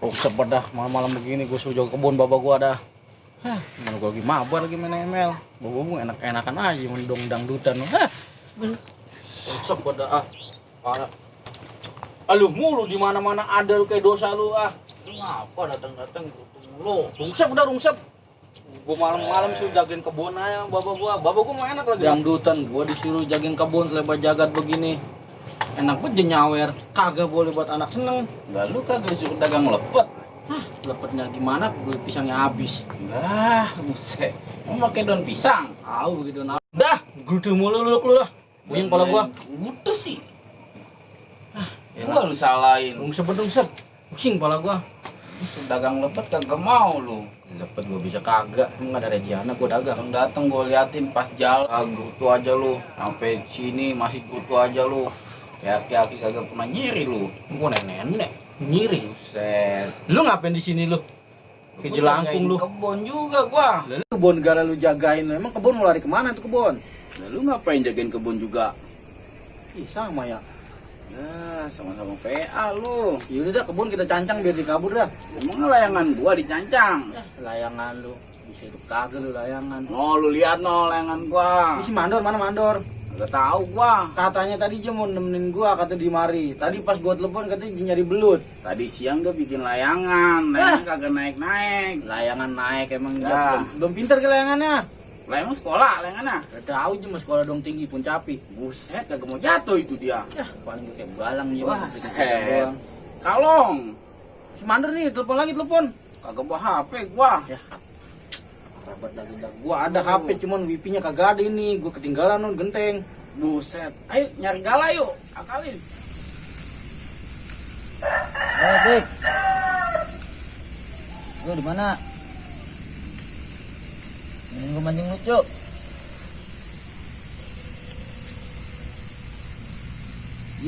Oh, sepet dah malam-malam begini gue suruh jaga kebun bapak gue dah. Mana gue lagi mabar lagi main ML. Bapak gue enak-enakan aja mendong dangdutan. Sepet dah parah. Aluh mulu di mana-mana ada lu kayak dosa lu Lu ngapa datang-datang lu? Rungsep udah rungsep. Gue malam-malam suruh jagain kebun aja bapak gue. Bapak gue mah enak lagi dangdutan. Gue disuruh jagain kebun selebar jagat begini. Enak banget nyawer, kagak boleh buat anak seneng. Enggak, lu kagak disuruh dagang lepet. Lepetnya gimana? Beli pisangnya habis. Enggak, buset. Mau pakai daun pisang? Tahu gitu nah. Dah, grudu mulu lu dah. Bunyin kepala gua. Udah sih. Gua lu salahin. Rungsep. Pusing kepala gua. Dagang lepet kagak mau lu. Lepet gua bisa kagak. Enggak ada rejiana gua dagang. Datang gua liatin pas jalan. Gutu aja lu. Sampai sini masih gutu aja lu. Kaki kagak pernah nyiri lu. Gua nenek nyiri. Set. Lu ngapain di sini lu? Ke Jelangkung lu. Kebun juga gua. Lalu kebun gara lu jagain. Emang kebun mau lari kemana tuh kebun? Lalu ngapain jagain kebun juga? Ih sama ya. Ya sama-sama PA lu. Yaudah dah kebun kita cancang biar dikabur dah. Emang layangan gua dicancang? Ya, layangan lu. Bisa hidup kagak lu layangan. Oh lu lihat no layangan gua. Ini si Mandor mana Mandor? Gak tahu gua. Katanya tadi dia mau nemenin gua kata di mari. Tadi pas gua telepon katanya dia nyari belut. Tadi siang dia bikin layangan. Layangan kagak naik-naik. Layangan naik emang ya. Belum pintar ke layangannya. Layangan sekolah layangannya. Gak tahu cuma sekolah dong tinggi pun capi. Buset kagak mau jatuh itu dia. Ya paling kayak balang dia. Wah set. Kalong. Si Mandor nih telepon lagi telepon. Kagak bawa HP gua. Ya. Rabat lagi dah. Gua ada HP cuman wifi-nya kagak ada ini. Gua ketinggalan nun genteng. Buset. Ayo nyari gala yuk. Akalin. Dik. Lu di mana? Ini gua mancing lucu.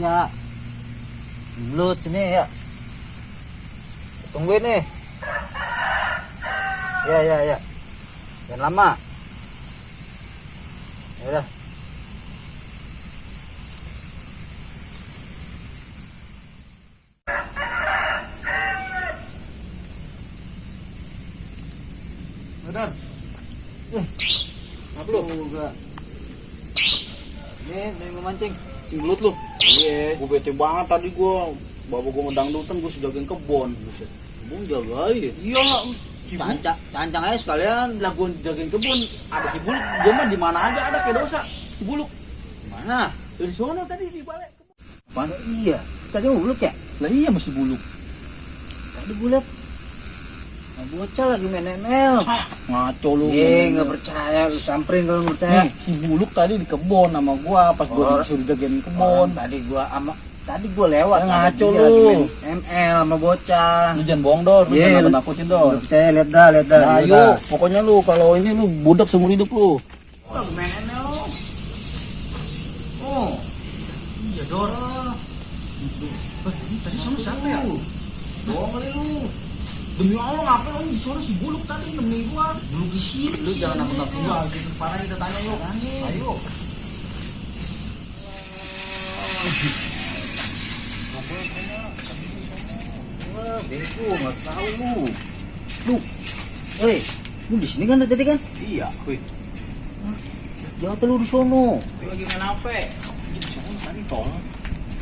Ya. Belut ini ya. Tungguin nih. Ya. Jangan lama. Ya udah. Udah. Ngap lu? Enggak. Nih mau mancing. Cing belut lu. Iya, gua bete banget tadi gua. Bapak gua ngedangdutan gua sudah jagain kebun. Buset. Kebun jaga aja. Iya, cancang aja sekalian lah gua jagain kebun. Ada si buluk, dia mah di mana aja ada kayak dosa. Si buluk. Mana? Dari sono tadi di balik. Mana? Iya. Tadi mau buluk ya? Lah iya masih buluk. Tadi buluk. Nah, bocah lagi main ML. Ngaco lu. Nggak percaya, lu samperin kalau nggak percaya. Nih, si buluk tadi di kebun sama gua pas gua disuruh jagain kebun. Tadi gua lewat. Ngaco lu. ML sama bocah. Lu jangan bohong dor, lu jangan nakutin dor. Nggak percaya, lihat dah. Nah, yuk, pokoknya lu kalau ini lu budak seumur hidup lu. Main ML lu. Oh. Iya dor. Ini tadi sama siapa ya? Bohong kali lu. Demi Allah ngapain lu di sana si buluk tadi nemenin gua. Buluk di sini. Lu jangan nakut-nakutin gua, gitu parah kita tanya yuk. Ayo. Wah, bego, nggak tahu lu. Lu di sini kan tadi kan? Iya, wih. Jangan lu di sono. Lu lagi main apa? Di sono tadi tol.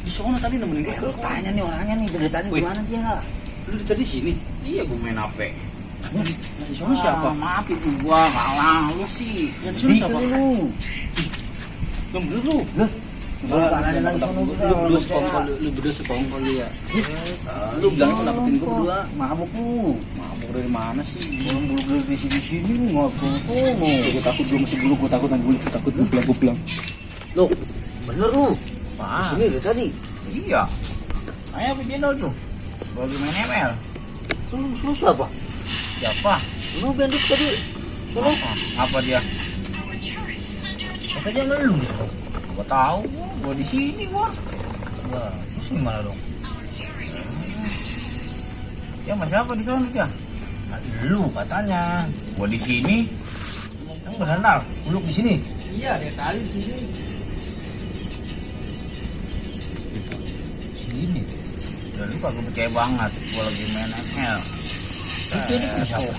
Di sono tadi nemenin gua. Lu tanya nih orangnya nih, dari tadi gimana dia? Lu tadi sini? Iya, gua main apa? Di sono siapa? Maaf itu gua kalah lu sih. Yang di sono siapa? Lu. Ngemblur lu. Lu berdua sekongkol ya. Lu bilang pendapetin gua berdua. Mabuk lu. Mabuk dari mana sih? Orang buluk di sini nggak Gua takut gua masih buluk, gua takut nanti buluk, takut gua pulang. Lu, bener lu. Di sini dari tadi. Iya. Ayo bikin dong tuh. Lagi main ML. Lu siapa? Siapa? Lu Benduk tadi. Lu Apa dia? Katanya lu. Gua tahu, gua di sini gua. Wah, terus gimana dong? Ya mas siapa di sana ya? Nah, lu katanya. Gua di sini. Yang benar, duduk di sini. iya dia tadi sini. Sini. Dan lu kagak percaya banget. Gua lagi main ML.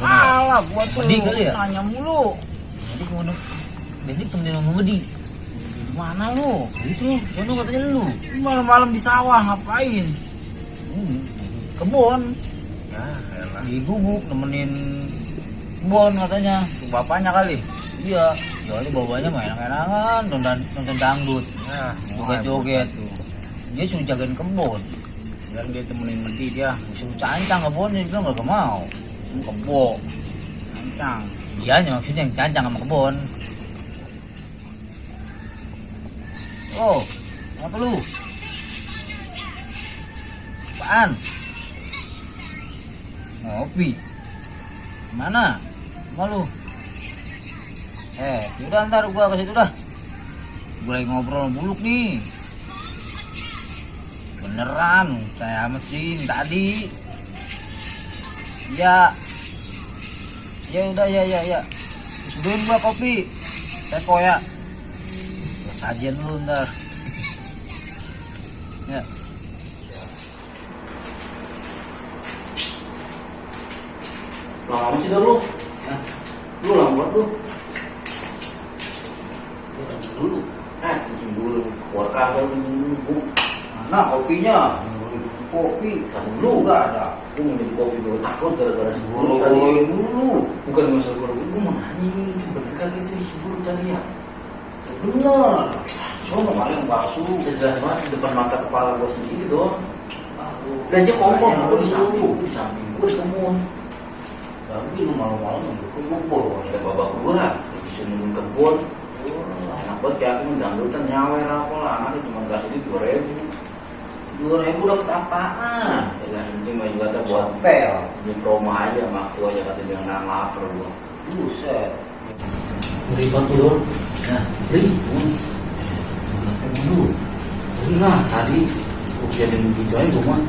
Alah, gua tuh Medi kali ya? nanya mulu. Jadi kemana? Jadi temen sama Medi. Mana lu? Itu, sono katanya lu. Malam-malam di sawah ngapain? Kebun. Ya, elah. Di gubuk nemenin Bon katanya. Tuh bapaknya kali. Iya. Soalnya bawanya mah enak-enakan, nonton dangdut, Ya, joget-joget tuh. Dia suruh jagain kebun. Dan dia temenin Medi dia. Suruh cancang kebun, dia bilang gak mau. Kebo. Cancang. Iya, maksudnya yang cancang sama kebun. Oh, apa lu? Apaan? Ngopi. Mana? Malu. Yaudah ntar gua ke situ dah. Gua lagi ngobrol buluk nih. Beneran, saya mesin tadi. Ya. Ya udah ya. Sudahin gua kopi. Teko ya. Sajian lu ntar. Ya. Lama sih dah lu. Lu lambat lu. Lu kencing dulu. Kencing dulu. Keluar kagak lu. Mana kopinya? Kopi. Kan lu Enggak ada. Gue mau minum kopi gue takut gara-gara si Bulu Guru tadi. dulu. Bukan masalah gue mau nanya nih, bener kagak itu si Bulu tadi ya? Bener. Sono malah yang bakso. Jelas banget di depan mata kepala gue sendiri dong. Aduh. Dan dia kompor, Sayang gue di lu. samping, gue di kebun. Tapi lu malu-malu untuk ke kubur. Ada babak gue, bisa nungguin kebun. Enak banget kayak aku mendangdutan nyawer apa lah, anaknya cuma kasih duit 2.000. 2.000 dapat apaan? Ya ini mah juga ada buat Pel. di promo aja sama aku aja kata dia nggak lapar gue. Buset. Ribet tuh. Nah, Ribut. dulu. Nah tadi gue jadi begitu aja gue mah.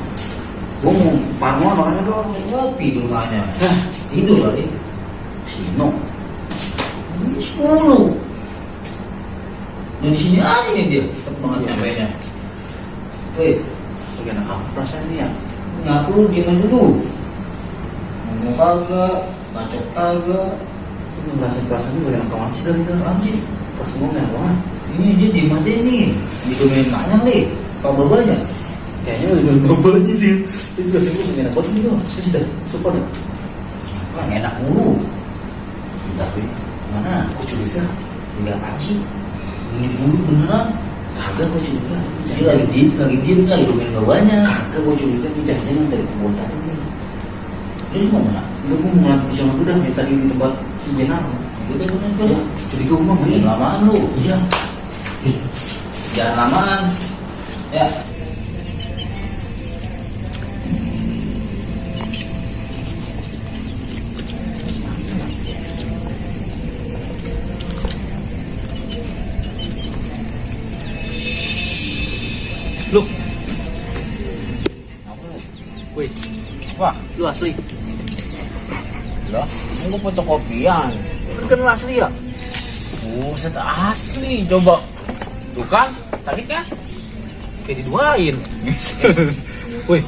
Gue mau parmuan orangnya doang. Ngopi di rumahnya. Hah, Tidur kali. Sino. Ini 10. Dan di sini aja nih dia. Tetap banget nyampainya. Weh, Bagaimana kamu perasaan dia? ngaku lu diem dulu. Ngomong kagak, bacot kagak. Ini perasaan gue yang kawan sih dari anjing. Pas ngomong yang kawan. Ini dia diem aja nih. Didomain maknya nih. Kau babanya. Kayaknya udah ngobrol aja dia. Itu perasaan gue segini buat ini doang. Sudah, super deh. Wah, enak mulu. Tapi Mana? aku curiga. Ini apaan sih? Ini dulu beneran. Kagak gue curiga. Dia lagi diem lagi domain bawahnya. Kagak gue curiga nih jangan dari kebun tadi nih. Terus mau mana? Udah gue mau ngeliat sama gue dah yang tadi di tempat si Jenar. Udah. Curiga gue mah Jangan lamaan lu. Iya. Jangan lamaan. Ya. Lu, Apa lu? wih, Wah, lu asli. lah, ini gua fotokopian. Kan lu asli ya? Buset asli, coba. Tuh kan, tadi kan? Kayak diduain. Wih,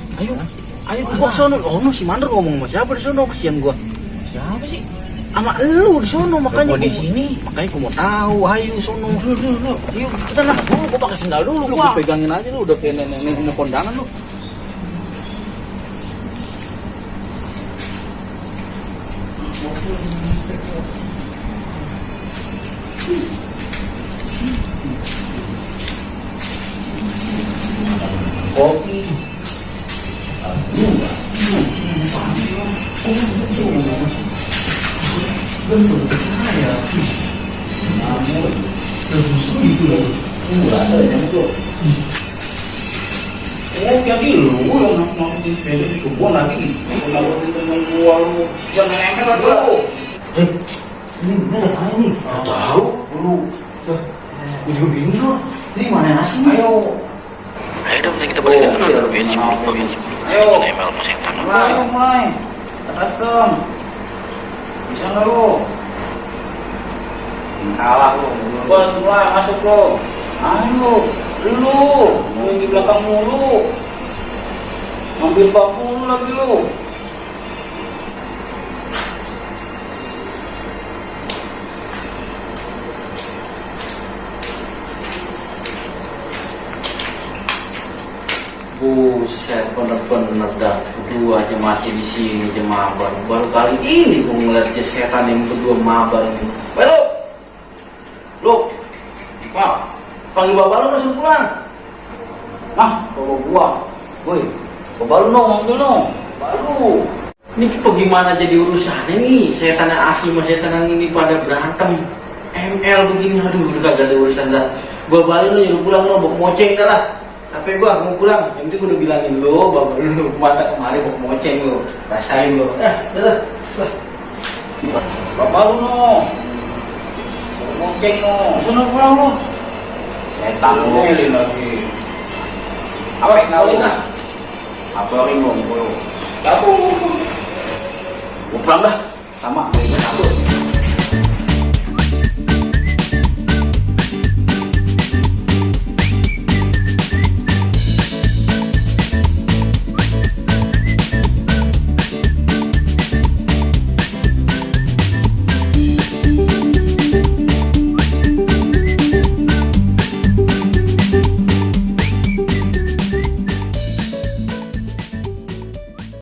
ayo ke gua sono. Oh, no, si Mandor ngomong sama siapa di sono? Kesian gua. Siapa sih? Sama lu di sono makanya Gua di sini. Makanya gua mau tahu. Ayo sono. Yuk, udah lah. Gua pakai sendal dulu, Lu gua. pegangin aja lu udah kayak nenek mau kondangan lu. Kopi. Kopi jadi lu yang masukin sepeda di kebun lagi. Ngawasin temen gua lu. Jangan nempel lagi lu. Ini bener apa ini? Nggak tahu lu. Gue juga bingung loh. Ini mana nasi? Ayo. Ayo dong, kita balikan ke kantor BNI. Ayo. Email mas yang tanam. Mulai. Atas dong. Bisa nggak lu? Kalah lu. Buat mulai masuk lu. Ayo. Lu yang di belakang mulu. Ambil bak mulu lagi lu. Buset, bener-bener dah berdua aja masih di sini aja mabar. Baru kali ini gue ngeliat aja setan yang berdua mabar ini. Halo, lu, Pak, panggil bapak lu langsung pulang. nah, bawa gua. Woi, bawa lu nong, manggil nong. Baru. Ini bagaimana jadi urusannya nih? Setan yang asli sama setan yang ini pada berantem. ML begini, aduh udah kagak ada urusan dah. Gua balik lu nyuruh pulang lu, bawa moceng dah lah. Sampai gua mau pulang, yang penting gua udah bilangin lu, bapak lu kemana kemari bawa moceng lu, rasain lu. Udah. Bapak lu nong. Ngoceng nong. Sana pulang lo. Setan ngomelin lagi. Apa yang ngawin ah? Apa yang ngomong lu? Ya, gua pulang dah.